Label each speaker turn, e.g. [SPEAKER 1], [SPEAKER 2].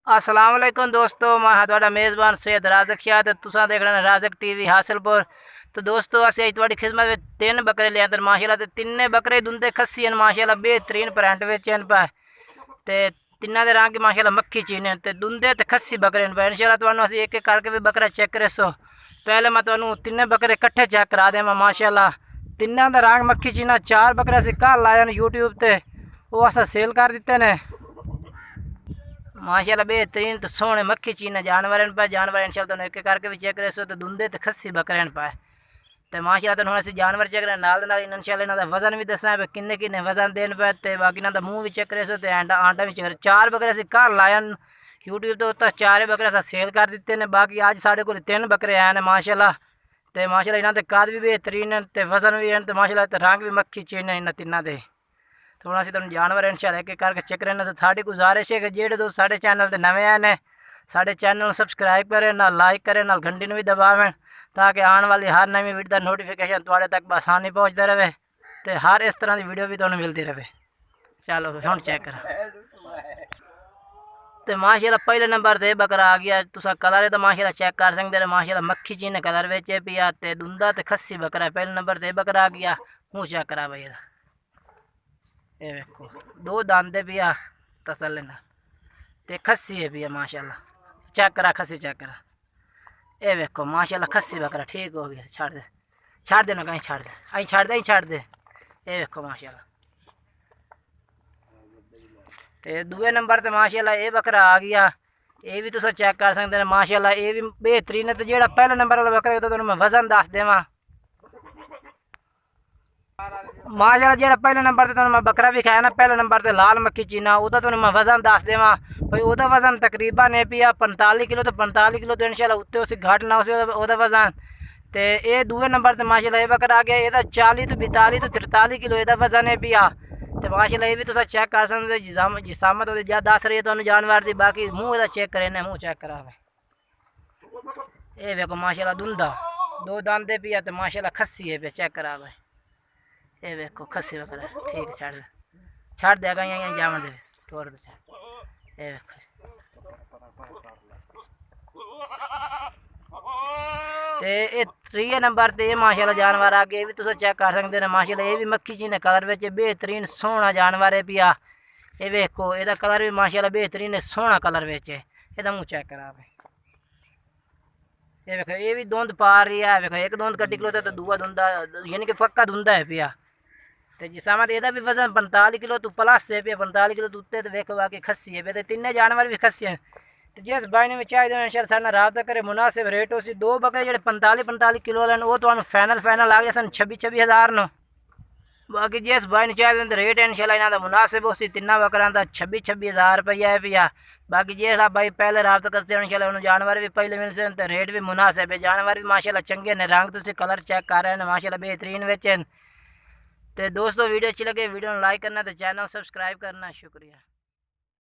[SPEAKER 1] अस्सलाम वालेकुम दोस्तों, मैं हाँ तुहाडा मेज़बान सैयद राज़क शाह ते तुसां देख रहे राज़क टीवी हासिलपुर। तो दोस्तों असीं अज तुहाडी खिदमत में 3 बकरे ले आंदे माशाल्लाह। ते तिन्ने बकरे दुंदे खस्सी हैं माशाल्लाह, बेहतरीन प्रिंट विच हैं पा ते तिन्हां दे रंग माशाल्लाह मक्खी चीने ते दुंदे ते खस्सी बकरे हैं। इंशाल्लाह तुहानूं असीं एक एक करके भी बकरा चेक करेसो। पहले मैं तुहानूं तिन्ने बकरे इकट्ठे चेक करा देवां माशाल्लाह। तिन्हां दा रंग मक्खी चीना। 4 बकरे असीं कल लाए ने यूट्यूब ते, वो असां सेल कर दित्ते ने माशाल्लाह। बेहतरीन तो सोहने मक्खी चीना जानवर पे जानवर इंशाल्लाह तुहानूं एक एक करके भी चेक करेसो। तो दुंदे ते खस्सी बकरे पाए तो माशाल्लाह तुहानूं असीं जानवर चेक करे नाल इंशाल्लाह इन्हां दा वजन भी दस्सां पे किन्ने किन्ने वजन देन पे ते बाकी इन्हां दा मूँह भी चेक करेसो ते आंडा भी चेक। 4 बकरे असीं घर लाए न यूट्यूब तो उत्ता 4 बकरे असां सेल कर दित्ते ने। बाकी अज साढ़े कोल 3 बकरे आए ने माशाल्लाह। ते माशाल्लाह इन्हां दे कद भी बेहतरीन हैं ते वजन भी हैं ते माशाल्लाह ते रंग भी मक्खी चीने इन्हां तिन्हां दे। थोड़ा असीं तुहानूं जानवर इंशाल्लाह एक एक करके चेक करना। तो साडी गुजारिश है कि जेह्ड़े दोस्त साढ़े चैनल ते नवे आए ने साढ़े चैनल नूं सबसक्राइब करें, नाल लाइक करें, नाल घंटी नूं भी दबावें ताकि आने वाली हर नवी वीडियो का नोटिफिकेशन तुहाडे तक आसानी पहुँचता रहे तो हर इस तरह की वीडियो भी तुहानूं मिलती रहे। चलो हुण चेक करा तो माशाल्लाह पहले नंबर ते बकरा आ गया। तुसा कलर तो माशाल्लाह चेक कर सकते हो माशाल्लाह मक्खी चीने कलर विच पिया ते दुंदा ते खस्सी बकरा पहले नंबर ते बकरा आ गया। मुँह चेक करा भाई इहदा, ये देखो 2 दांदे पिया तसल्ली नाल ते खस्सी है पिया माशाल्लाह। चेक करा खस्सी चेक करा, ये देखो माशाल्लाह खस्सी बकरा ठीक हो गया। छाड़ दे ना कहीं छाड़ दे, अं छाड़ दे, छाड़ दे। ये देखो माशाल्लाह। ते दूए नंबर ते माशाल्लाह ये बकरा आ गया। ये भी तुस चेक कर सकते हैं माशाल्लाह, ये भी बेहतरीन है। तो जो पहले नंबर वाला बकरा तो मैं वजन दस देव माशाल्लाह। जो पहले नंबर से मैं बकरा भी खाया ना पहले नंबर से लाल मक्खी चीना, वह तो मैं वजन दस देव भाई। वह वजन तकरीबन है पिया 45 किलो। तो 45 किलो तो इंशाल्लाह उत्ते उसी घट ना उसे वजन। तो ये दूए नंबर से माशाल्लाह ये बकरा आ गया। यदा 40 तो 42 तो 43 किलो यदा वजन है पिया। तो माशाल्लाह ये भी तुम चेक कर सकते जिसामत दस रही है तो जानवर की। बाकी मूँह यदा चेक करे मूँह चेक करा ये देखो माशाल्लाह दुंदा 2 दांदे पिया तो माशाल्लाह खस्सी है पिया चेक करा भाई। ये देखो खस्सी बकरा ठीक है, छाड़ देगा यहाँ जावन दे तोड़ दे। ये देखो ते ये 3 नंबर ते माशाल्लाह जानवर आ गए भी तुम चेक कर सकते हैं माशाल्लाह। ये भी मक्खी चीने कलर में बेहतरीन सोहना जानवर है पिया। ये देखो यदा कलर भी माशाल्लाह बेहतरीन है सोहना कलर में यदा मुँह चेक करा भाई। ये देखो ये भी धुंध पा रही है। देखो एक धुंध कट्टी किलो तो दूआ धुंदा यानी कि पक्का धुंदा है पिया। तो जिसामत यदा भी वजन 45 किलो तो प्लस है पिया। 45 किलो तो उत्ते तो वेखो बाकी खस्सी है पिया। तिन्ने जानवर भी खस्सी हैं। तो जिस भाई ने भी चाहिए इंशाल्लाह साढ़े रबता करे मुनासिब रेट उसी 2 बकरे जो 45 किलो वाले वो तो फाइनल आ गया सन 26 हज़ार न। बाकी जिस भाई ने चाहिए तो रेट इंशाल्लाह इन्हों का मुनासिब उसी 3 बकरा का 26 हज़ार रुपया है पिया। बाकी जो भाई पहले रबता करते हैं इंशाल्लाह उन्होंने जानवर भी पहले मिल सकते तो रेट भी मुनासिब है। जानवर भी माशाल्लाह चंगे ने, रंग तुम कलर चेक कर रहे हैं माशाल्लाह बेहतरीन बेचे। तो दोस्तों वीडियो अच्छी लगे वीडियो लाइक करना तो चैनल सब्सक्राइब करना। शुक्रिया।